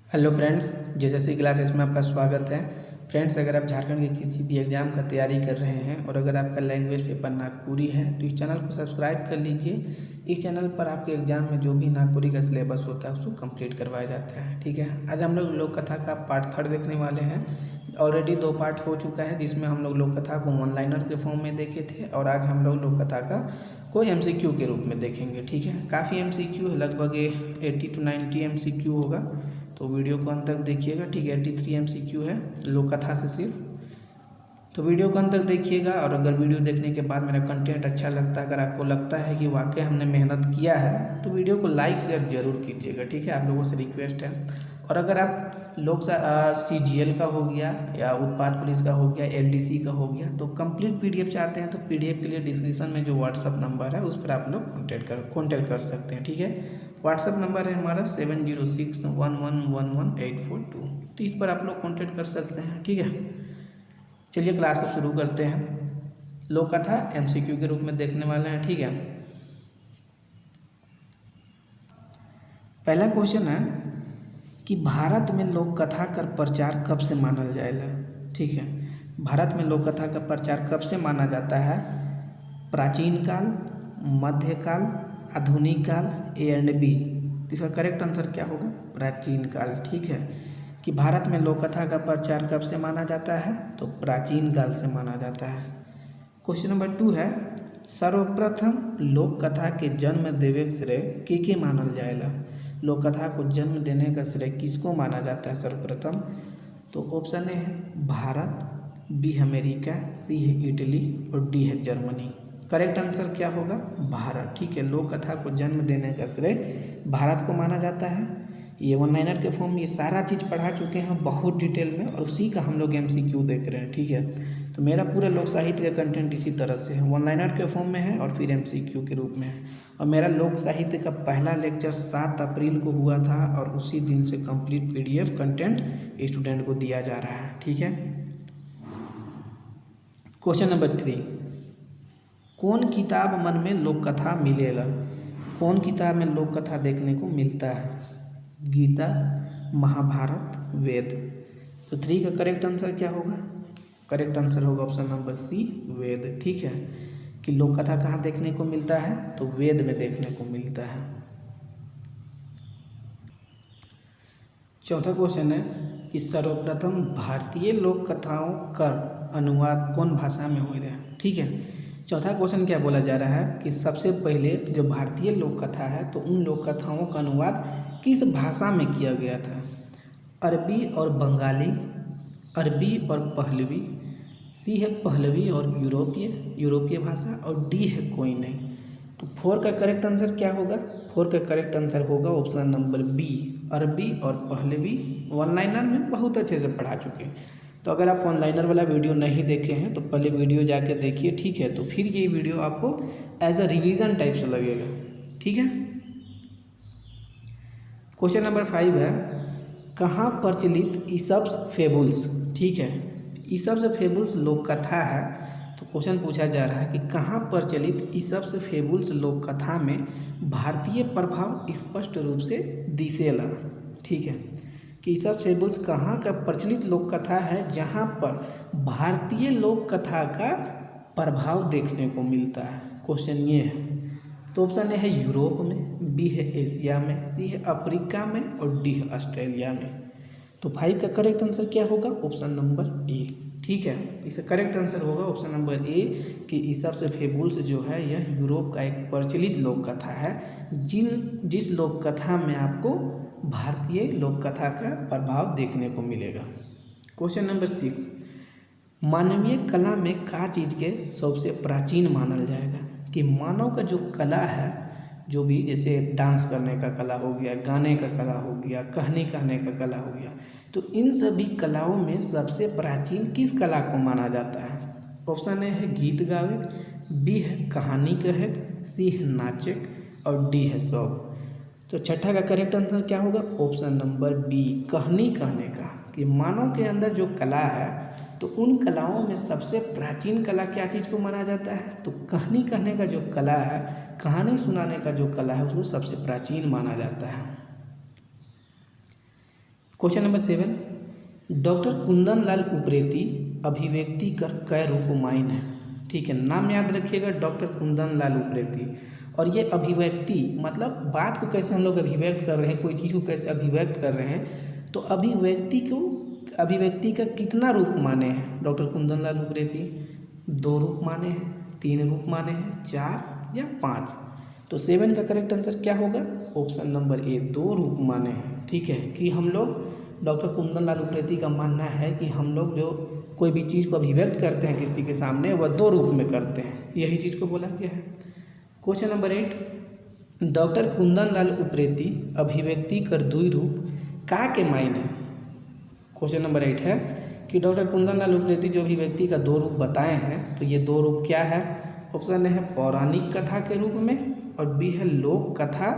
Hello friends, JSSC classes में आपका स्वागत है। फ्रेंड्स, अगर आप झारखंड के किसी भी एग्ज़ाम का तैयारी कर रहे हैं और अगर आपका लैंग्वेज पेपर नागपुरी है तो इस चैनल को सब्सक्राइब कर लीजिए। इस चैनल पर आपके एग्ज़ाम में जो भी नागपुरी का सिलेबस होता है उसको कंप्लीट करवाया जाता है। ठीक है, आज हम लोग लोक कथा का पार्ट 3 देखने वाले हैं। ऑलरेडी 2 पार्ट हो चुका है जिसमें हम लोग लोक कथा को वन लाइनर के फॉर्म में देखे थे और आज हम लोग लोक कथा का कोई एमसीक्यू के रूप में देखेंगे। ठीक है, काफ़ी एमसीक्यू है, लगभग 80 to 90 एमसीक्यू होगा, तो वीडियो को अंत तक देखिएगा। ठीक है, 83 एमसीक्यू है लोक कथा से सिर्फ, तो वीडियो को अंत तक देखिएगा। और अगर वीडियो देखने के बाद मेरा कंटेंट अच्छा लगता है, अगर आपको लगता है कि वाकई हमने मेहनत किया है, तो वीडियो को लाइक शेयर जरूर कीजिएगा। ठीक है, आप लोगों से रिक्वेस्ट है। और अगर आप लोग CGL का हो गया या उत्पाद पुलिस का हो गया, LDC का हो गया, तो कंप्लीट PDF चाहते हैं तो PDF के लिए डिस्क्रिप्शन में जो व्हाट्सअप नंबर है उस पर आप लोग कॉन्टैक्ट कर सकते हैं। ठीक है, व्हाट्सअप नंबर है हमारा 7061111842, तो इस पर आप लोग कॉन्टैक्ट कर सकते हैं। ठीक है, चलिए क्लास को शुरू करते हैं। लोक कथा MCQ के रूप में देखने वाले हैं। ठीक है, पहला क्वेश्चन है कि भारत में लोक कथा का प्रचार कब से मानल जाएगा। ठीक है, भारत में लोक कथा का प्रचार कब से माना जाता है? प्राचीन काल, मध्यकाल, आधुनिक काल, A एंड B। इसका करेक्ट आंसर क्या होगा? प्राचीन काल। ठीक है, कि भारत में लोक कथा का प्रचार कब से माना जाता है? तो प्राचीन काल से माना जाता है। क्वेश्चन नंबर 2 है, सर्वप्रथम लोक कथा के जन्म देवे श्रेय के मानल जाएगा। लोक कथा को जन्म देने का श्रेय किसको माना जाता है सर्वप्रथम? तो ऑप्शन ए है भारत, B है अमेरिका, C है इटली और D है जर्मनी। करेक्ट आंसर क्या होगा? भारत। ठीक है, लोक कथा को जन्म देने का श्रेय भारत को माना जाता है। ये वन लाइनर के फॉर्म में ये सारा चीज़ पढ़ा चुके हैं बहुत डिटेल में, और उसी का हम लोग MCQ देख रहे हैं। ठीक है, तो मेरा पूरा लोक साहित्य का कंटेंट इसी तरह से है, वन लाइनर के फॉर्म में है और फिर MCQ के रूप में है। और मेरा लोक साहित्य का पहला लेक्चर 7 अप्रैल को हुआ था और उसी दिन से कंप्लीट PDF कंटेंट स्टूडेंट को दिया जा रहा है। ठीक है, क्वेश्चन नंबर 3, कौन किताब मन में लोक कथा मिलेगा? कौन किताब में लोक कथा देखने को मिलता है? गीता, महाभारत, वेद। तो 3 का करेक्ट आंसर क्या होगा? करेक्ट आंसर होगा ऑप्शन नंबर C, वेद। ठीक है, कि लोक कथा कहाँ देखने को मिलता है? तो वेद में देखने को मिलता है। चौथा क्वेश्चन है कि सर्वप्रथम भारतीय लोक कथाओं का अनुवाद कौन भाषा में हो रहा है? ठीक है, चौथा क्वेश्चन क्या बोला जा रहा है कि सबसे पहले जो भारतीय लोक कथा है तो उन लोक कथाओं का अनुवाद किस भाषा में किया गया था? अरबी और बंगाली, अरबी और पहलवी, C है पहलवी और यूरोपीय भाषा और D है कोई नहीं। तो 4 का करेक्ट आंसर क्या होगा? 4 का करेक्ट आंसर होगा ऑप्शन नंबर B, अरबी और पहलवी। वन लाइनर में बहुत अच्छे से पढ़ा चुके हैं, तो अगर आप वन लाइनर वाला वीडियो नहीं देखे हैं तो पहले वीडियो जाके देखिए। ठीक है, तो फिर ये वीडियो आपको एज अ रिवीजन टाइप से लगेगा। ठीक है, क्वेश्चन नंबर 5 है, कहाँ प्रचलित ईसप्स फेबुल्स? ठीक है, ईसप्स फेबुल्स लोक कथा है, तो क्वेश्चन पूछा जा रहा है कि कहाँ प्रचलित ईसप्स फेबुल्स लोक कथा में भारतीय प्रभाव स्पष्ट रूप से दिसेला। ठीक है, कि ईसप्स फेबुल्स कहाँ का प्रचलित लोक कथा है जहाँ पर भारतीय लोक कथा का प्रभाव देखने को मिलता है। क्वेश्चन ये है, तो ऑप्शन ए है यूरोप में, B है एशिया में, C है अफ्रीका में और D है ऑस्ट्रेलिया में। तो 5 का करेक्ट आंसर क्या होगा? Option number A। ठीक है, इसका करेक्ट आंसर होगा ऑप्शन नंबर A कि ईसप्स फेबुल्स जो है यह यूरोप का एक प्रचलित लोक कथा है जिस लोक कथा में आपको भारतीय लोक कथा का प्रभाव देखने को मिलेगा। क्वेश्चन नंबर 6, मानवीय कला में का चीज़ के सबसे प्राचीन मानल जाएगा? कि मानव का जो कला है, जो भी जैसे डांस करने का कला हो गया, गाने का कला हो गया, कहानी कहने का कला हो गया, तो इन सभी कलाओं में सबसे प्राचीन किस कला को माना जाता है? ऑप्शन ए है गीत गावे, B है कहानी कहे, C है नाचे और D है सब। तो छठा का करेक्ट आंसर क्या होगा? ऑप्शन नंबर B, कहानी कहने का। कि मानव के अंदर जो कला है तो उन कलाओं में सबसे प्राचीन कला क्या चीज़ को माना जाता है? तो कहानी कहने का जो कला है, कहानी सुनाने का जो कला है उसको सबसे प्राचीन माना जाता है। Question number 7, doctor Kundan Lal Upreti अभिव्यक्ति कर कै रूपमाइन है। ठीक है, नाम याद रखिएगा, डॉक्टर कुंदन लाल उप्रेती। और ये अभिव्यक्ति मतलब बात को कैसे हम लोग अभिव्यक्त कर रहे हैं, कोई चीज़ को कैसे अभिव्यक्त कर रहे हैं, तो अभिव्यक्ति का कितना रूप माने हैं डॉक्टर कुंदन लाल उप्रेती? 2 रूप माने हैं, 3 रूप माने हैं, 4 या 5? तो 7 का करेक्ट आंसर क्या होगा? ऑप्शन नंबर ए, 2 रूप माने हैं। ठीक है, कि हम लोग डॉक्टर कुंदन लाल उप्रेती का मानना है कि हम लोग जो कोई भी चीज़ को अभिव्यक्त करते हैं किसी के सामने, वह 2 रूप में करते हैं, यही चीज़ को बोला गया है। Question number 8, doctor Kundan Lal Upreti अभिव्यक्ति कर 2 रूप का के माइन है। क्वेश्चन नंबर 8 है कि डॉक्टर कुंदन लाल उप्रेती जो अभिव्यक्ति का 2 रूप बताए हैं, तो ये 2 रूप क्या है? ऑप्शन ए है पौराणिक कथा के रूप में, और बी है लोक कथा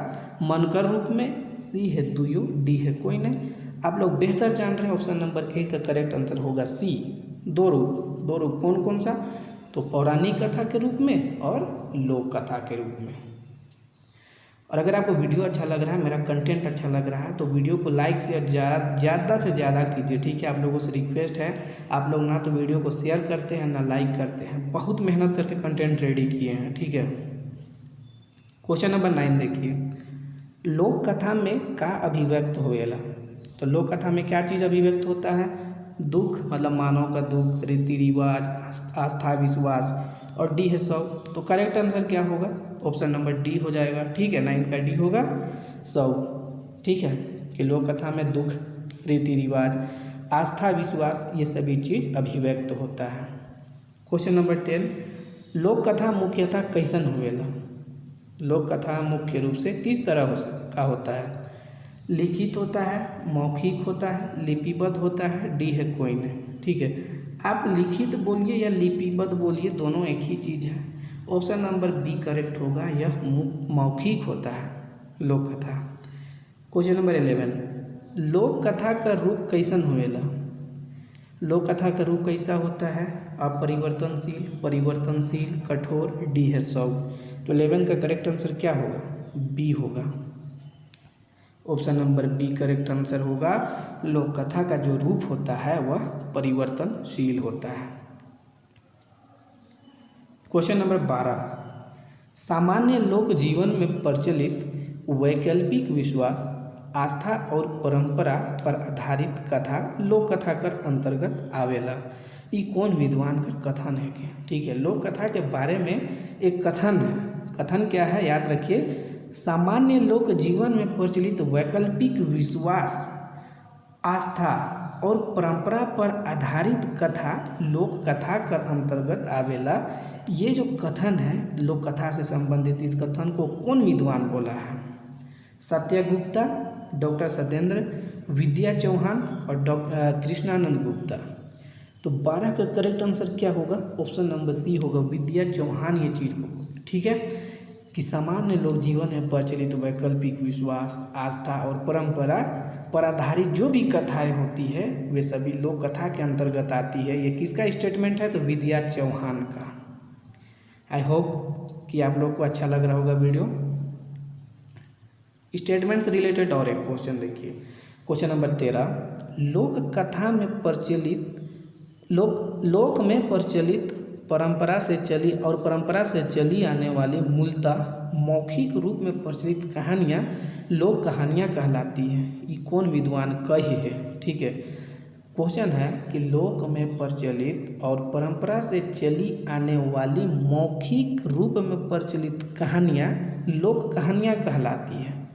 मनकर रूप में, सी है दुयो, डी है कोई नहीं। आप लोग बेहतर जान रहे हैं, ऑप्शन नंबर 8 का करेक्ट आंसर होगा सी, 2 रूप। 2 रूप कौन कौन सा? तो पौराणिक कथा के रूप में और लोक कथा के रूप में। और अगर आपको वीडियो अच्छा लग रहा है, मेरा कंटेंट अच्छा लग रहा है, तो वीडियो को लाइक शेयर ज़्यादा से ज़्यादा कीजिए। ठीक है, आप लोगों से रिक्वेस्ट है, आप लोग ना तो वीडियो को शेयर करते हैं ना लाइक करते हैं, बहुत मेहनत करके कंटेंट रेडी किए हैं। ठीक है, क्वेश्चन नंबर 9 देखिए, लोक कथा में का अभिव्यक्त होएला। तो लोक कथा में क्या चीज़ अभिव्यक्त होता है? दुख, मतलब मानव का दुख, रीति रिवाज, आस्था विश्वास, और डी है शव। तो करेक्ट आंसर क्या होगा? ऑप्शन नंबर डी हो जाएगा। ठीक है, 9 का डी होगा शव। ठीक है, कि लोक कथा में दुख, रीति रिवाज, आस्था विश्वास, ये सभी चीज़ अभिव्यक्त होता है। क्वेश्चन नंबर 10, लोक कथा मुख्यतः कैसन होएला। लोक कथा मुख्य रूप से किस तरह का होता है? लिखित होता है, मौखिक होता है, लिपिबद्ध होता है, डी है कोई नहीं। ठीक है, आप लिखित बोलिए या लिपिबद्ध बोलिए, दोनों एक ही चीज़ है। ऑप्शन नंबर बी करेक्ट होगा, यह मौखिक होता है लोक कथा। क्वेश्चन नंबर 11, लोक कथा का रूप कैसन होएला। लोक कथा का रूप कैसा होता है? अपरिवर्तनशील, परिवर्तनशील, कठोर, डी है शव। तो 11 का करेक्ट आंसर क्या होगा? बी होगा, option number B correct answer होगा। लोक कथा का जो रूप होता है वह परिवर्तनशील होता है। क्वेश्चन नंबर 12, सामान्य लोक जीवन में प्रचलित वैकल्पिक विश्वास, आस्था और परंपरा पर आधारित कथा लोक कथा कर अंतर्गत आवेला। ये कौन विद्वान का कथन है कि? ठीक है, लोक कथा के बारे में एक कथन है। कथन क्या है याद रखिए, सामान्य लोक जीवन में प्रचलित वैकल्पिक विश्वास, आस्था और परंपरा पर आधारित कथा लोक कथा कर अंतर्गत आवेला। ये जो कथन है लोक कथा से संबंधित, इस कथन को कौन विद्वान बोला है? सत्यगुप्ता, डॉक्टर सत्येंद्र, विद्या चौहान और डॉक्टर कृष्णानंद गुप्ता। तो 12 का करेक्ट आंसर क्या होगा? ऑप्शन नंबर सी होगा, विद्या चौहान ये चीज़ को। ठीक है, कि सामान्य लोक जीवन में प्रचलित वैकल्पिक विश्वास, आस्था और परंपरा पर आधारित जो भी कथाएं होती है वे सभी लोक कथा के अंतर्गत आती है। ये किसका स्टेटमेंट है? तो विद्या चौहान का। आई होप कि आप लोग को अच्छा लग रहा होगा वीडियो। स्टेटमेंट से रिलेटेड और एक क्वेश्चन देखिए, क्वेश्चन नंबर 13, लोक कथा में प्रचलित लोक में प्रचलित परंपरा से चली आने वाली मूलतः मौखिक रूप में प्रचलित कहानियाँ लोक कहानियाँ कहलाती हैं। ये कौन विद्वान कही है? ठीक है, क्वेश्चन है कि लोक में प्रचलित और परंपरा से चली आने वाली मौखिक रूप में प्रचलित कहानियाँ लोक कहानियाँ कहलाती हैं।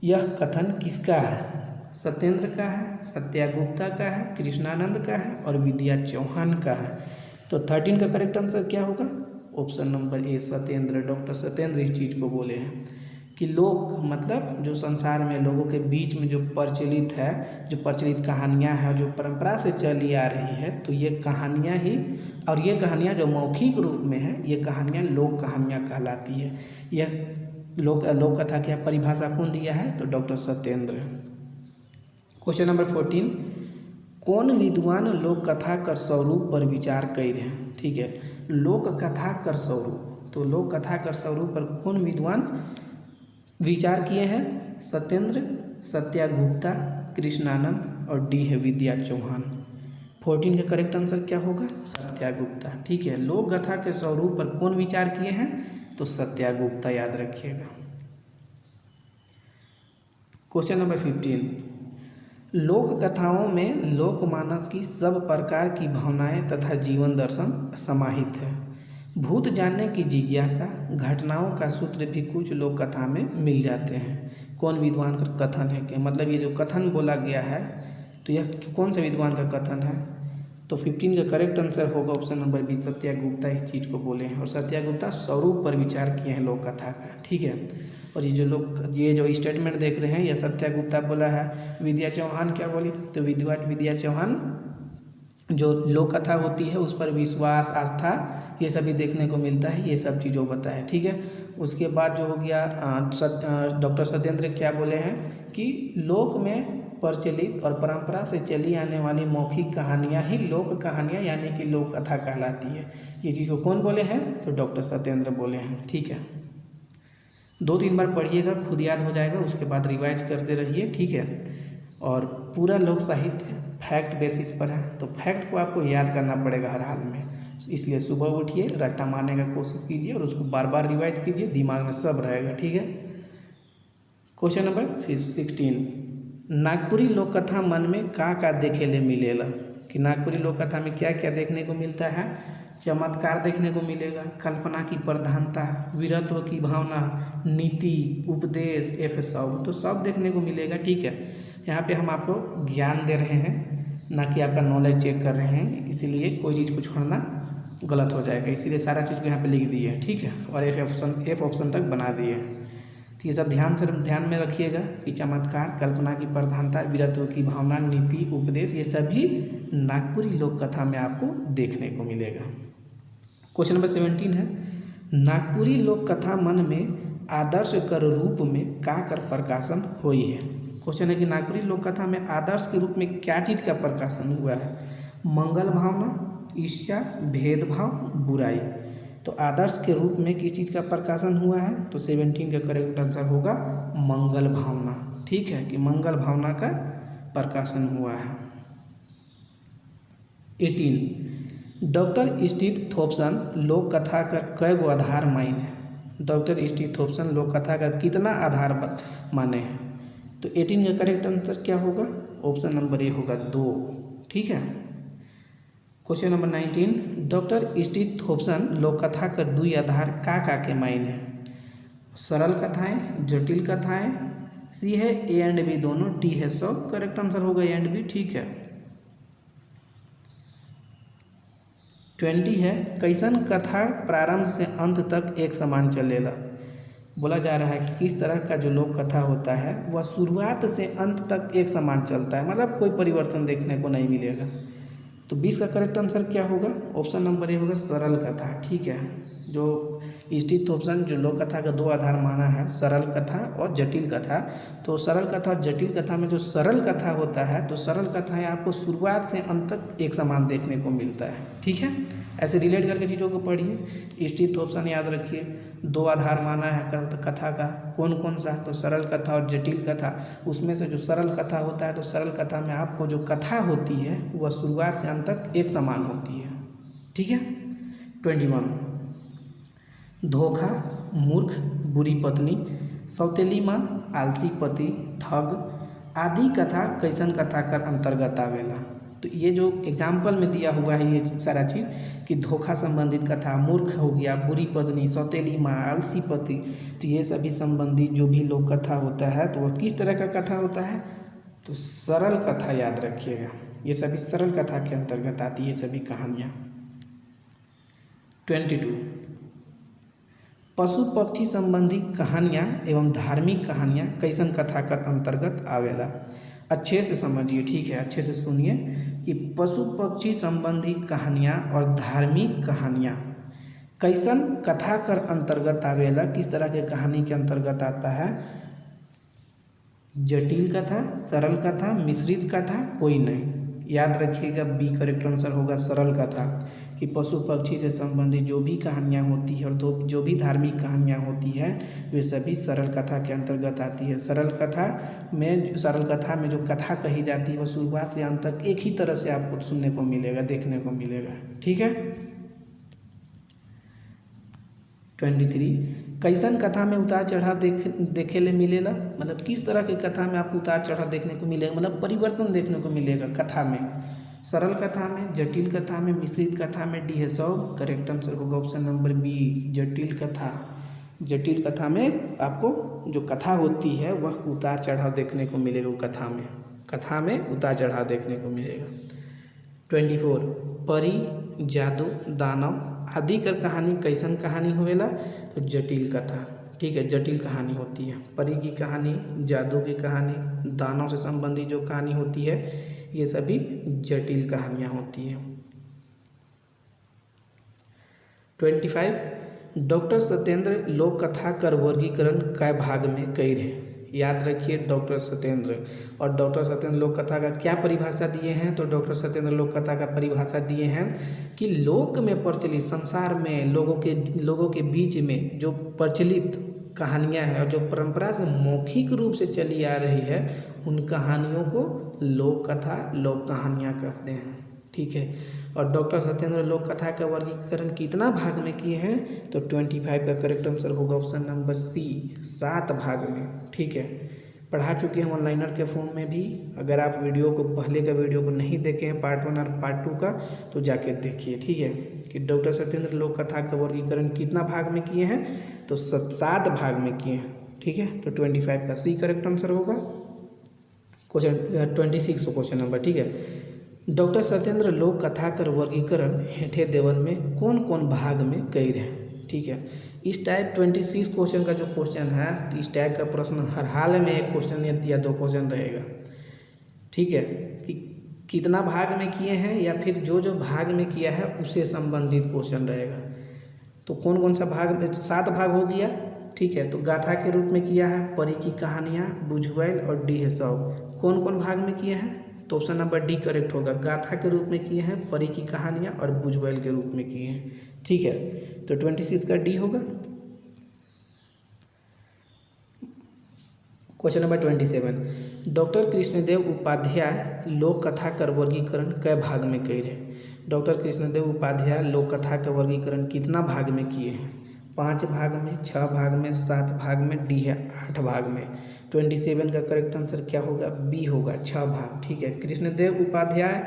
यह कथन किसका है? सत्येंद्र का है, सत्यागुप्ता का है, कृष्णानंद का है और विद्या चौहान का है। तो 13 का करेक्ट आंसर क्या होगा? Option number A, Satyendra. Doctor Satyendra इस चीज़ को बोले हैं कि लोक मतलब जो संसार में लोगों के बीच में जो प्रचलित है, जो प्रचलित कहानियाँ हैं, जो परंपरा से चली आ रही है, तो ये कहानियाँ ही, और ये कहानियाँ जो मौखिक रूप में है, ये कहानियाँ लोक कहानियाँ कहलाती है। यह लोक कथा की परिभाषा कौन दिया है? तो डॉक्टर सत्येंद्र। क्वेश्चन नंबर 14, कौन विद्वान लोक कथा कर स्वरूप पर विचार कर रहे हैं? ठीक है, लोक कथा कर स्वरूप, तो लोक कथा कर स्वरूप पर कौन विद्वान विचार किए हैं? सत्येंद्र, सत्यागुप्ता, कृष्णानंद, और डी है विद्या चौहान। 14 का करेक्ट आंसर क्या होगा? सत्यागुप्ता। ठीक है, लोक कथा के स्वरूप पर कौन विचार किए हैं? तो सत्यागुप्ता, याद रखिएगा। क्वेश्चन नंबर 15, लोक कथाओं में लोकमानस की सब प्रकार की भावनाएं तथा जीवन दर्शन समाहित है। भूत जानने की जिज्ञासा, घटनाओं का सूत्र भी कुछ लोक कथा में मिल जाते हैं। कौन विद्वान का कथन है? कि मतलब ये जो कथन बोला गया है तो यह कौन से विद्वान का कथन है? तो 15 का करेक्ट आंसर होगा ऑप्शन नंबर बी, सत्यागुप्ता इस चीज़ को बोले हैं। और सत्यागुप्ता स्वरूप पर विचार किए हैं लोक कथा का। ठीक है, और ये जो स्टेटमेंट देख रहे हैं यह सत्यागुप्ता बोला है। विद्या चौहान क्या बोली? तो विद्या चौहान जो लोक कथा होती है उस पर विश्वास, आस्था ये सभी देखने को मिलता है, ये सब चीज़ों बताया। ठीक है, उसके बाद जो हो गया डॉक्टर सत्येंद्र क्या बोले हैं कि लोक में प्रचलित और परंपरा से चली आने वाली मौखिक कहानियाँ ही लोक कहानियाँ यानी कि लोक कथा कहलाती है। ये चीज़ को कौन बोले हैं? तो डॉक्टर सत्येंद्र बोले हैं। ठीक है, 2-3 बार पढ़िएगा, खुद याद हो जाएगा, उसके बाद रिवाइज करते रहिए। ठीक है, और पूरा लोक साहित्य फैक्ट बेसिस पर है तो फैक्ट को आपको याद करना पड़ेगा हर हाल में। इसलिए सुबह उठिए, रट्टा मारने का कोशिश कीजिए और उसको बार बार रिवाइज कीजिए, दिमाग में सब रहेगा। ठीक है, क्वेश्चन नंबर 16, नागपुरी लोक कथा मन में का देखे ले मिलेला? कि नागपुरी लोक कथा में क्या क्या देखने को मिलता है? चमत्कार देखने को मिलेगा, कल्पना की प्रधानता, वीरत्व की भावना, नीति, उपदेश, सब तो सब देखने को मिलेगा। ठीक है, यहाँ पे हम आपको ज्ञान दे रहे हैं, ना कि आपका नॉलेज चेक कर रहे हैं, इसीलिए कोई चीज़ को छोड़ना गलत हो जाएगा, इसीलिए सारा चीज़ को यहाँ पे लिख दिए हैं। ठीक है, और एफ ऑप्शन तक बना दिए हैं। तो ये सब ध्यान में रखिएगा कि चमत्कार, कल्पना की प्रधानता, वीरत्व की भावना, नीति, उपदेश ये सभी नागपुरी लोक कथा में आपको देखने को मिलेगा। क्वेश्चन नंबर 17 है, नागपुरी लोक कथा मन में आदर्श कर रूप में का कर प्रकाशन हुई है? क्वेश्चन है कि नागपुरी लोक कथा में आदर्श के रूप में क्या चीज़ का प्रकाशन हुआ है? मंगल भावना, ईर्ष्या, भेदभाव, बुराई। तो आदर्श के रूप में किस चीज़ का प्रकाशन हुआ है? तो 17 का करेक्ट आंसर होगा मंगल भावना। ठीक है, कि मंगल भावना का प्रकाशन हुआ है। 18, डॉक्टर स्टीथ थॉम्पसन लोक कथा का कई गो आधार माने है? डॉक्टर स्टीथ थॉम्पसन लोक कथा का कितना आधार माने हैं? तो 18 का करेक्ट आंसर क्या होगा? ऑप्शन नंबर ए होगा 2। ठीक है, क्वेश्चन नंबर 19, डॉक्टर स्टीथ थॉम्पसन लोक कथा का दुई आधार का के मायने है? सरल कथाएं, जटिल कथाएं, सी है ए एंड बी दोनों, डी है सब। करेक्ट आंसर होगा ए एंड बी। ठीक है, 20 है, कैसन कथा प्रारंभ से अंत तक एक समान चलेला? बोला जा रहा है कि किस तरह का जो लोक कथा होता है वह शुरुआत से अंत तक एक समान चलता है, मतलब कोई परिवर्तन देखने को नहीं मिलेगा। तो 20 का करेक्ट आंसर क्या होगा? ऑप्शन नंबर ए होगा सरल कथा। ठीक है, जो स्टीथ थॉम्पसन जो लोक कथा का दो आधार माना है, सरल कथा और जटिल कथा। तो सरल कथा और जटिल कथा में जो सरल कथा होता है तो सरल कथाएं आपको शुरुआत से अंत तक एक समान देखने को मिलता है। ठीक है, ऐसे रिलेट करके चीज़ों को पढ़िए। स्टीथ थॉम्पसन याद रखिए, दो आधार माना है कथा का, कौन कौन सा? तो सरल कथा और जटिल कथा। उसमें से जो सरल कथा होता है तो सरल कथा में आपको जो कथा होती है वह शुरुआत से अंत तक एक समान होती है। ठीक है, 21, धोखा, मूर्ख, बुरी पत्नी, सौतेली माँ, आलसी पति, ठग आदि कथा कैसन कथा कर अंतर्गत आवेला? तो ये जो एग्जाम्पल में दिया हुआ है ये सारा चीज़ कि धोखा संबंधित कथा, मूर्ख हो गया, बुरी पत्नी, सौतेली माँ, आलसी पति, तो ये सभी संबंधित जो भी लोक कथा होता है तो वह किस तरह का कथा होता है? तो सरल कथा, याद रखिएगा, ये सभी सरल कथा के अंतर्गत आती है ये सभी कहानियाँ। 22, पशु पक्षी संबंधी कहानियाँ एवं धार्मिक कहानियाँ कैसन कथा का अंतर्गत आवेला? अच्छे से समझिए। ठीक है, अच्छे से सुनिए कि पशु पक्षी संबंधी कहानियाँ और धार्मिक कहानियाँ कैसन कथा कर अंतर्गत आवेला? किस तरह के कहानी के अंतर्गत आता है? जटिल कथा, सरल कथा, मिश्रित कथा, कोई नहीं। याद रखिएगा बी करेक्ट आंसर होगा सरल कथा। कि पशु पक्षी से संबंधित जो भी कहानियाँ होती है और जो भी धार्मिक कहानियाँ होती है वे सभी सरल कथा के अंतर्गत आती है। सरल कथा में जो कथा कही जाती है वो शुरुआत से अंत तक एक ही तरह से आपको सुनने को मिलेगा, देखने को मिलेगा। ठीक है। 23 कैसन कथा में उतार चढ़ाव देखे ले मिलेला, मतलब किस तरह की कथा में आपको उतार चढ़ाव देखने को मिलेगा, मतलब परिवर्तन देखने को मिलेगा कथा में। सरल कथा में, जटिल कथा में, मिश्रित कथा में, डी है 100। करेक्ट आंसर होगा ऑप्शन नंबर बी, जटिल कथा। जटिल कथा में आपको जो कथा होती है वह उतार चढ़ाव देखने को मिलेगा, वो कथा में उतार चढ़ाव देखने को मिलेगा। 24 परी, जादू, दानव आदि कर कहानी कैसन कहानी होवेला, तो जटिल कथा। ठीक है, जटिल कहानी होती है। परी की कहानी, जादू की कहानी, दानव से संबंधित जो कहानी होती है ये सभी जटिल कहानियाँ होती हैं। 25 डॉक्टर सत्येंद्र लोक कथा कर वर्गीकरण कै भाग में कई रहे। याद रखिए डॉक्टर सत्येंद्र, और डॉक्टर सत्येंद्र लोक कथा का क्या परिभाषा दिए हैं, तो डॉक्टर सत्येंद्र लोक कथा का परिभाषा दिए हैं कि लोक में प्रचलित, संसार में लोगों के बीच में जो प्रचलित कहानियाँ हैं और जो परंपरा से मौखिक रूप से चली आ रही है उन कहानियों को लोक कथा, लोक कहानियाँ कहते हैं। ठीक है, और डॉक्टर सत्येंद्र लोक कथा का वर्गीकरण कितना भाग में किए हैं, तो 25 का करेक्ट आंसर होगा ऑप्शन नंबर सी, 7 भाग में। ठीक है, पढ़ा चुके हैं ऑनलाइनर के फॉर्म में भी। अगर आप पहले का वीडियो को नहीं देखे हैं पार्ट 1 और पार्ट 2 का, तो जाके देखिए। ठीक है, कि डॉक्टर सत्येंद्र लोक कथा का वर्गीकरण कितना भाग में किए हैं, तो 7 भाग में किए हैं। ठीक है, तो 25 का सी करेक्ट आंसर होगा। Question 26 question number. ठीक है, डॉक्टर सत्येंद्र लोक कथा कर वर्गीकरण हेठे देवल में कौन कौन भाग में कई रहे। ठीक है, इस टाइप 26 क्वेश्चन का जो क्वेश्चन है, तो इस टाइप का प्रश्न हर हाल में एक क्वेश्चन या 2 क्वेश्चन रहेगा। ठीक है, कि कितना भाग में किए हैं या फिर जो भाग में किया है उससे संबंधित क्वेश्चन रहेगा। तो कौन कौन सा भाग में, 7 भाग हो गया। ठीक है, तो गाथा के रूप में किया है, परी की कहानियाँ, बुझवैल और डी है 100। कौन कौन भाग में किए हैं, तो ऑप्शन नंबर डी करेक्ट होगा। गाथा के रूप में किए हैं, परी की कहानियाँ और बुझवैल के रूप में किए हैं। ठीक है, तो 26 का डी होगा। Question number 27 doctor Krishnadev Upadhyay लोक कथा कर वर्गीकरण कै भाग में कई रहे। डॉक्टर कृष्णदेव उपाध्याय लोक कथा का वर्गीकरण कितना भाग में किए हैं, 5 भाग में, 6 भाग में, 7 भाग में, डी है 8 भाग में। 27 का करेक्ट आंसर क्या होगा, बी होगा, 6 भाग। ठीक है, कृष्णदेव उपाध्याय,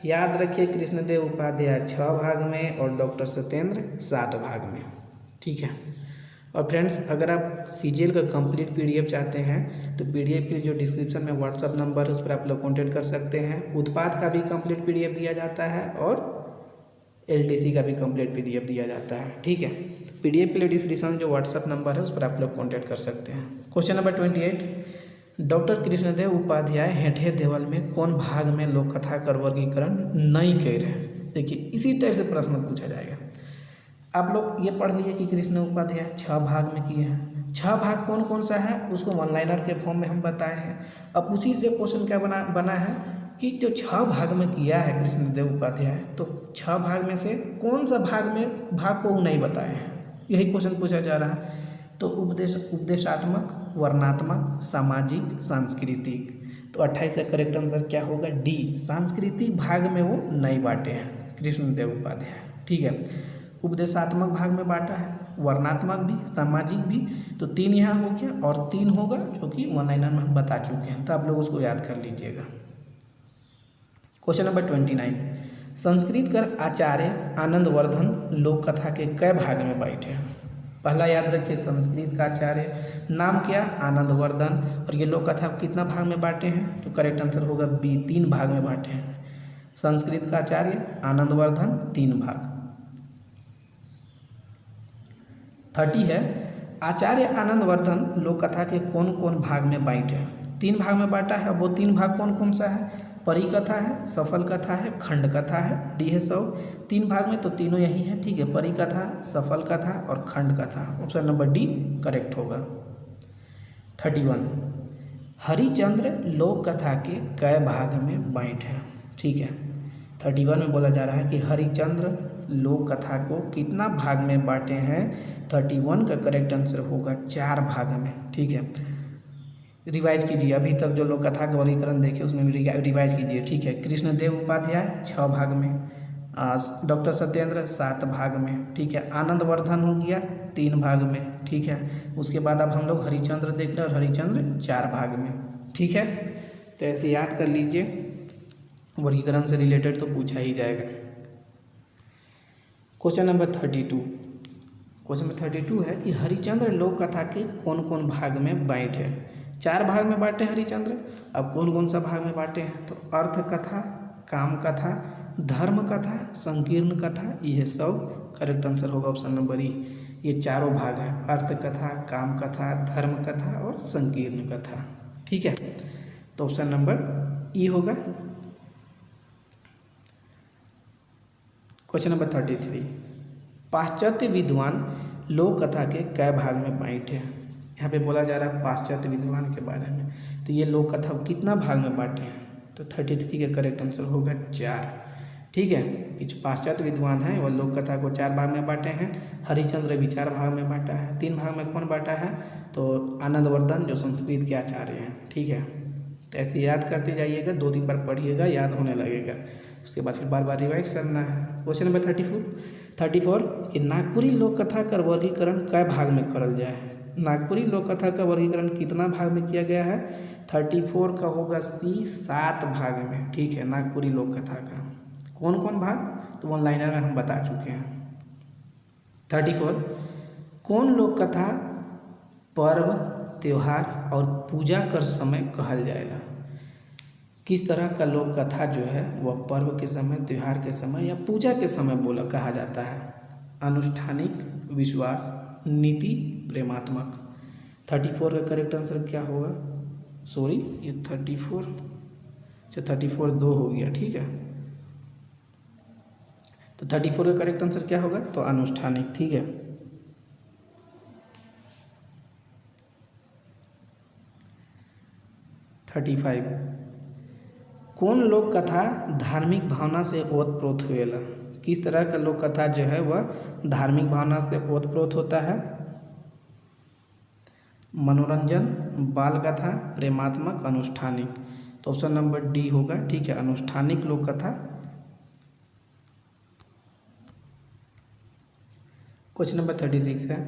याद रखिए कृष्णदेव उपाध्याय 6 भाग में और डॉक्टर सत्येंद्र 7 भाग में। ठीक है, और फ्रेंड्स अगर आप सीजीएल का कंप्लीट पीडीएफ चाहते हैं तो पीडीएफ के लिए जो डिस्क्रिप्शन में व्हाट्सअप नंबर है उस पर आप लोग कॉन्टैक्ट कर सकते हैं। उत्पाद का भी कंप्लीट पीडीएफ दिया जाता है और एलडीसी का भी कंप्लीट पीडीएफ दिया जाता है। ठीक है, पीडीएफ के लिए डिस्क्रिप्शन में जो व्हाट्सअप नंबर है उस पर आप लोग कॉन्टैक्ट कर सकते हैं। Question number 28 doctor Krishnadev Upadhyay हेठे देवल में कौन भाग में लोक कथा कर वर्गीकरण नहीं कर रहे। देखिए इसी टाइप से प्रश्न पूछा जाएगा। आप लोग ये पढ़ लिए कि कृष्ण उपाध्याय 6 भाग में किए हैं। 6 भाग कौन कौन सा है उसको ऑनलाइनर के फॉर्म में हम बताए हैं। अब उसी से क्वेश्चन क्या बना है कि जो 6 भाग में किया है कृष्णदेव उपाध्याय, तो 6 भाग में से कौन सा भाग को नहीं बताए हैं, यही क्वेश्चन पूछा जा रहा है। तो उपदेशात्मक, वर्णनात्मक, सामाजिक, सांस्कृतिक। तो 28 का करेक्ट आंसर क्या होगा, डी, सांस्कृतिक भाग में वो नहीं बांटे हैं कृष्णदेव उपाध्याय। ठीक है, उपदेशात्मक भाग में बांटा है, वर्णनात्मक भी, सामाजिक भी। तो 3 यहाँ हो गया और 3 होगा जो कि ऑनलाइनर में हम बता चुके हैं, तो आप लोग उसको याद कर लीजिएगा। क्वेश्चन नंबर 29 संस्कृत कर आचार्य आनंदवर्धन लोक कथा के कै भाग में बांटे हैं। पहला याद रखिए संस्कृत का आचार्य नाम क्या, आनंदवर्धन, और ये लोक कथा कितना भाग में बांटे हैं, तो करेक्ट आंसर होगा बी, 3 भाग में बांटे हैं। संस्कृत का आचार्य आनंदवर्धन 3 भाग। 30 है आचार्य आनंदवर्धन लोक कथा के कौन कौन भाग में बांटे हैं। 3 भाग में बांटा है, वो 3 भाग कौन कौन सा है, परी कथा है, सफल कथा है, खंड कथा है, डी है 100। 3 भाग में तो तीनों यही है। ठीक है, परी कथा, सफल कथा और खंड कथा। ऑप्शन नंबर डी करेक्ट होगा। 31 हरिचंद्र लोक कथा के कै भाग में बांटे हैं। ठीक है, 31 में बोला जा रहा है कि हरिश्चंद्र लोक कथा को कितना भाग में बांटे हैं। 31 का करेक्ट आंसर होगा 4 भाग में। ठीक है, रिवाइज कीजिए, अभी तक जो लोक कथा का वर्गीकरण देखे उसमें भी रिवाइज कीजिए। ठीक है, कृष्णदेव उपाध्याय 6 भाग में, डॉक्टर सत्येंद्र 7 भाग में। ठीक है, आनंदवर्धन हो गया 3 भाग में। ठीक है, उसके बाद अब हम लोग हरिश्चंद्र देख रहे हैं और हरिश्चंद्र 4 भाग में। ठीक है, तो ऐसे याद कर लीजिए, वर्गीकरण से रिलेटेड तो पूछा ही जाएगा। क्वेश्चन नंबर 32, क्वेश्चन नंबर 32 है कि हरिश्चंद्र लोक कथा के कौन कौन भाग में बांटे हैं। 4 भाग में बांटे हरिश्चंद्र। अब कौन कौन सा भाग में बांटे हैं, तो अर्थ कथा, काम कथा, धर्म कथा, संकीर्ण कथा, यह सब करेक्ट आंसर होगा ऑप्शन नंबर ई। ये चारों भाग हैं, अर्थ कथा, काम कथा, धर्म कथा और संकीर्ण कथा। ठीक है, तो ऑप्शन नंबर ई होगा। क्वेश्चन नंबर 33, पाश्चात्य विद्वान लोक कथा के कै भाग में बांटे हैं। यहाँ पे बोला जा रहा है पाश्चात्य विद्वान के बारे में, तो ये लोक कथा कितना भाग में बांटे हैं, तो 33 का करेक्ट आंसर होगा 4। ठीक है, कुछ पाश्चात्य विद्वान हैं वह लोक कथा को 4 भाग में बांटे हैं। हरिश्चंद्र भी 4 भाग में बांटा है। 3 भाग में कौन बांटा है, तो आनंदवर्धन जो संस्कृत के आचार्य हैं। ठीक है, तो ऐसे याद करते जाइएगा, 2-3 बार पढ़िएगा, याद होने लगेगा, उसके बाद फिर बार बार रिवाइज करना है। क्वेश्चन नंबर 34 कि नागपुरी लोक कथा का वर्गीकरण कै भाग में करल जाए। नागपुरी लोक कथा का वर्गीकरण कितना भाग में किया गया है, 34 का होगा सी 7 भाग में। ठीक है, नागपुरी लोक कथा का कौन कौन भाग, तो वन लाइनर में हम बता चुके हैं। 34, कौन लोक कथा पर्व, त्योहार और पूजा कर समय कहल जाएगा। किस तरह का लोक कथा जो है वह पर्व के समय, त्योहार के समय या पूजा के समय बोला कहा जाता है। अनुष्ठानिक, विश्वास, नीति, प्रेमात्मक। 34 का करेक्ट आंसर क्या होगा, सॉरी ये 34, अच्छा 34 2 हो गया। ठीक है, तो 34 का करेक्ट आंसर क्या होगा, तो अनुष्ठानिक। ठीक है, 35, कौन लोक कथा धार्मिक भावना से ओतप्रोत हुएला। किस तरह का लोक कथा जो है वह धार्मिक भावना से ओतप्रोत होता है। मनोरंजन, बाल कथा, प्रेमात्मक, अनुष्ठानिक। तो ऑप्शन नंबर डी होगा। ठीक है, अनुष्ठानिक लोक कथा। क्वेश्चन नंबर 36 है,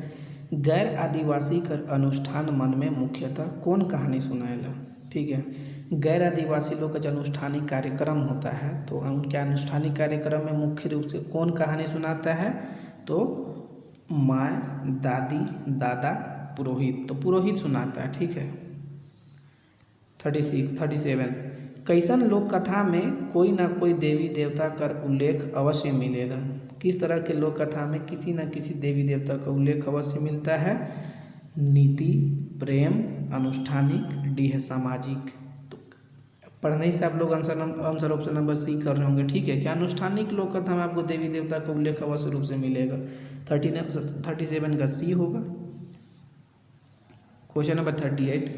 गैर आदिवासी कर अनुष्ठान मन में मुख्यतः कौन कहानी सुनाएला। ठीक है, गैर आदिवासी लोग का जो अनुष्ठानिक कार्यक्रम होता है तो उनके अनुष्ठानिक कार्यक्रम में मुख्य रूप से कौन कहानी सुनाता है, तो माँ, दादी, दादा, पुरोहित, तो पुरोहित सुनाता है। ठीक है, 37, कैसन लोक कथा में कोई ना कोई देवी देवता का उल्लेख अवश्य मिलेगा। किस तरह के लोक कथा में किसी न किसी देवी देवता का उल्लेख अवश्य मिलता है। नीति, प्रेम, अनुष्ठानिक, डी है सामाजिक। तो पढ़ने से आप लोग आंसर ऑप्शन नंबर सी कर रहे होंगे। ठीक है, क्या अनुष्ठानिक लोक कथा में आपको देवी देवता का उल्लेख अवश्य रूप से मिलेगा। 37 का सी होगा। क्वेश्चन नंबर 38,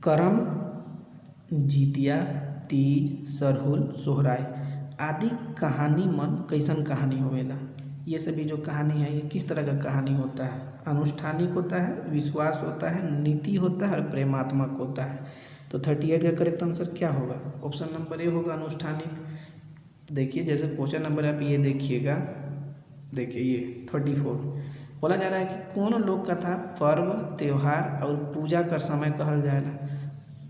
करम, जितिया, तीज, सरहुल, सोहराय आदि कहानी मन कैसन कहानी होवेला। ये सभी जो कहानी है ये किस तरह का कहानी होता है। अनुष्ठानिक होता है, विश्वास होता है, नीति होता है और प्रेमात्मक होता है। तो 38 का करेक्ट आंसर क्या होगा, ऑप्शन नंबर ए होगा अनुष्ठानिक। देखिए जैसे क्वेश्चन नंबर आप ये देखिएगा, देखिए ये 34 बोला जा रहा है कि कौन लोक कथा पर्व, त्योहार और पूजा का समय कहल जाएगा।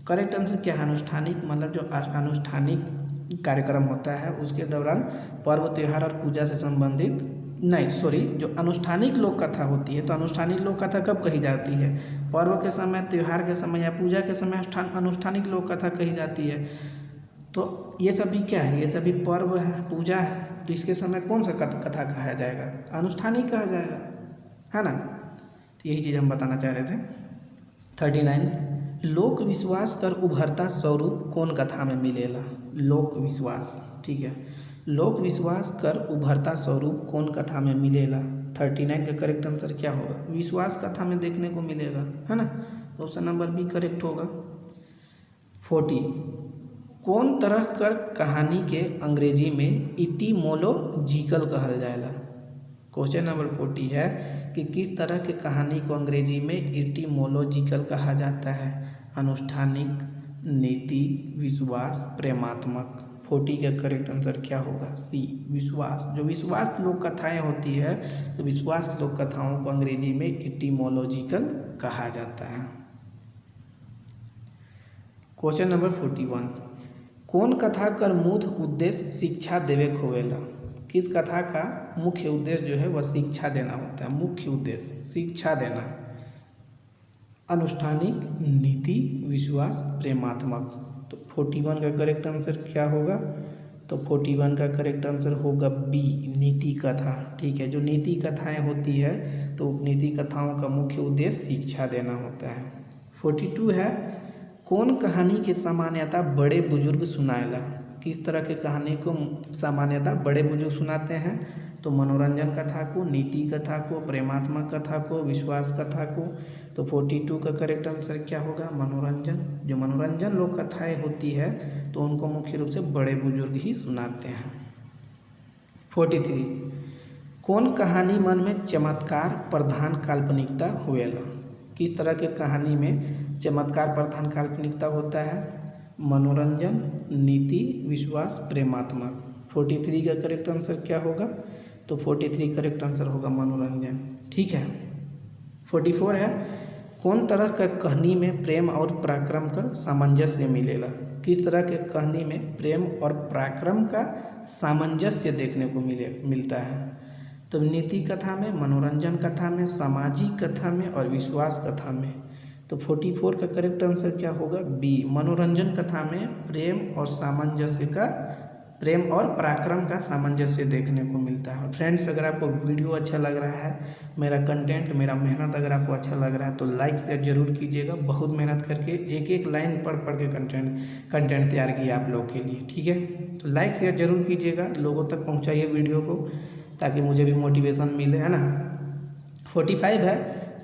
करेक्ट आंसर क्या है, अनुष्ठानिक, मतलब जो अनुष्ठानिक कार्यक्रम होता है उसके दौरान पर्व, त्योहार और पूजा से संबंधित, नहीं सॉरी, जो अनुष्ठानिक लोक कथा होती है तो अनुष्ठानिक लोक कथा कब कही जाती है, पर्व के समय, त्योहार के समय या पूजा के समय अनुष्ठानिक लोक कथा कही जाती है। तो ये सभी क्या है, ये सभी पर्व है, पूजा है, तो इसके समय कौन सा कथा कहा जाएगा, अनुष्ठानिक कहा जाएगा, है ना। तो यही चीज़ हम बताना चाह रहे थे। 39, लोक विश्वास कर उभरता स्वरूप कौन कथा में मिलेला। लोक विश्वास, ठीक है, लोक विश्वास कर उभरता स्वरूप कौन कथा में मिलेला। 39 का करेक्ट आंसर क्या होगा, विश्वास कथा में देखने को मिलेगा, है ना। तो ऑप्शन नंबर बी करेक्ट होगा। 40, कौन तरह कर कहानी के अंग्रेजी में इटिमोलॉजिकल कहल जाएला। क्वेश्चन नंबर 40 है कि किस तरह के कहानी को अंग्रेजी में इटिमोलॉजिकल कहा जाता है। अनुष्ठानिक, नीति, विश्वास, प्रेमात्मक। 40 का करेक्ट आंसर क्या होगा? सी, विश्वास। जो विश्वास लोक कथाएँ होती है तो विश्वास लोक कथाओं को अंग्रेजी में इटिमोलॉजिकल कहा जाता है। क्वेश्चन नंबर 41, कौन कथा कर मुख्य उद्देश्य शिक्षा देवे होवेला। किस कथा का मुख्य उद्देश्य जो है वह शिक्षा देना होता है। मुख्य उद्देश्य शिक्षा देना। अनुष्ठानिक, नीति, विश्वास, प्रेमात्मक। तो 41 का करेक्ट आंसर क्या होगा? तो 41 का करेक्ट आंसर होगा बी, नीति कथा। ठीक है, जो नीति कथाएं होती है तो नीति कथाओं का मुख्य उद्देश्य शिक्षा देना होता है। 42 है, कौन कहानी की सामान्यता बड़े बुजुर्ग सुनाएला। किस तरह के कहानी को सामान्यता बड़े बुजुर्ग सुनाते हैं? तो मनोरंजन कथा को, नीति कथा को, प्रेमात्मक कथा को, विश्वास कथा को। तो 42 का करेक्ट आंसर क्या होगा? मनोरंजन। जो मनोरंजन लोक कथाएँ होती है तो उनको मुख्य रूप से बड़े बुजुर्ग ही सुनाते हैं। 43, कौन कहानी मन में चमत्कार प्रधान काल्पनिकता होवेला। किस तरह के कहानी में चमत्कार प्रधान काल्पनिकता होता है? मनोरंजन, नीति, विश्वास, प्रेमात्मक। 43 का करेक्ट आंसर क्या होगा? तो 43 करेक्ट आंसर होगा मनोरंजन। ठीक है। 44 है, कौन तरह का कहानी में प्रेम और पराक्रम का सामंजस्य मिलेला। किस तरह के कहानी में प्रेम और पराक्रम का सामंजस्य देखने को मिलता है। तो नीति कथा में, मनोरंजन कथा में, सामाजिक कथा में और विश्वास कथा में। तो 44 का करेक्ट आंसर क्या होगा? बी, मनोरंजन कथा में प्रेम और पराक्रम का सामंजस्य देखने को मिलता है। फ्रेंड्स, अगर आपको वीडियो अच्छा लग रहा है, मेरा कंटेंट, मेरा मेहनत अगर आपको अच्छा लग रहा है तो लाइक शेयर जरूर कीजिएगा। बहुत मेहनत करके एक एक लाइन पढ़ के कंटेंट तैयार किया आप लोग के लिए। ठीक है, तो लाइक शेयर जरूर कीजिएगा, लोगों तक पहुँचाइए वीडियो को ताकि मुझे भी मोटिवेशन मिले, है ना। 45 है,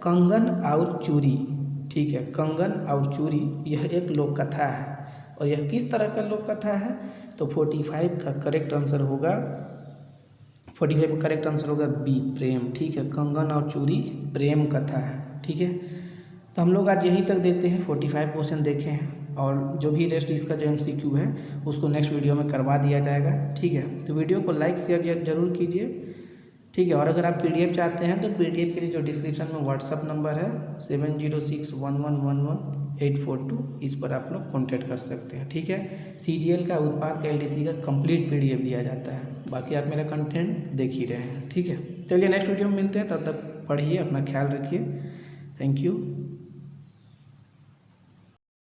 कंगन और चूड़ी। ठीक है, कंगन और चूड़ी यह एक लोक कथा है और यह किस तरह का लोक कथा है? तो 45 का करेक्ट आंसर होगा बी, प्रेम। ठीक है, कंगन और चूड़ी प्रेम कथा है। ठीक है, तो हम लोग आज यहीं तक देते हैं। 45 क्वेश्चन देखे हैं और जो भी रेस्ट इसका जो MCQ है उसको नेक्स्ट वीडियो में करवा दिया जाएगा। ठीक है, तो वीडियो को लाइक शेयर जरूर कीजिए। ठीक है, और अगर आप PDF चाहते हैं तो PDF के लिए जो डिस्क्रिप्शन में व्हाट्सअप नंबर है 7061111842, इस पर आप लोग कॉन्टैक्ट कर सकते हैं। ठीक है, CGL का, उत्पाद का, LDC का कंप्लीट PDF दिया जाता है। बाकी आप मेरा कंटेंट देख ही रहे हैं। ठीक है, चलिए नेक्स्ट वीडियो में मिलते हैं, तब तक पढ़िए, अपना ख्याल रखिए। Thank you.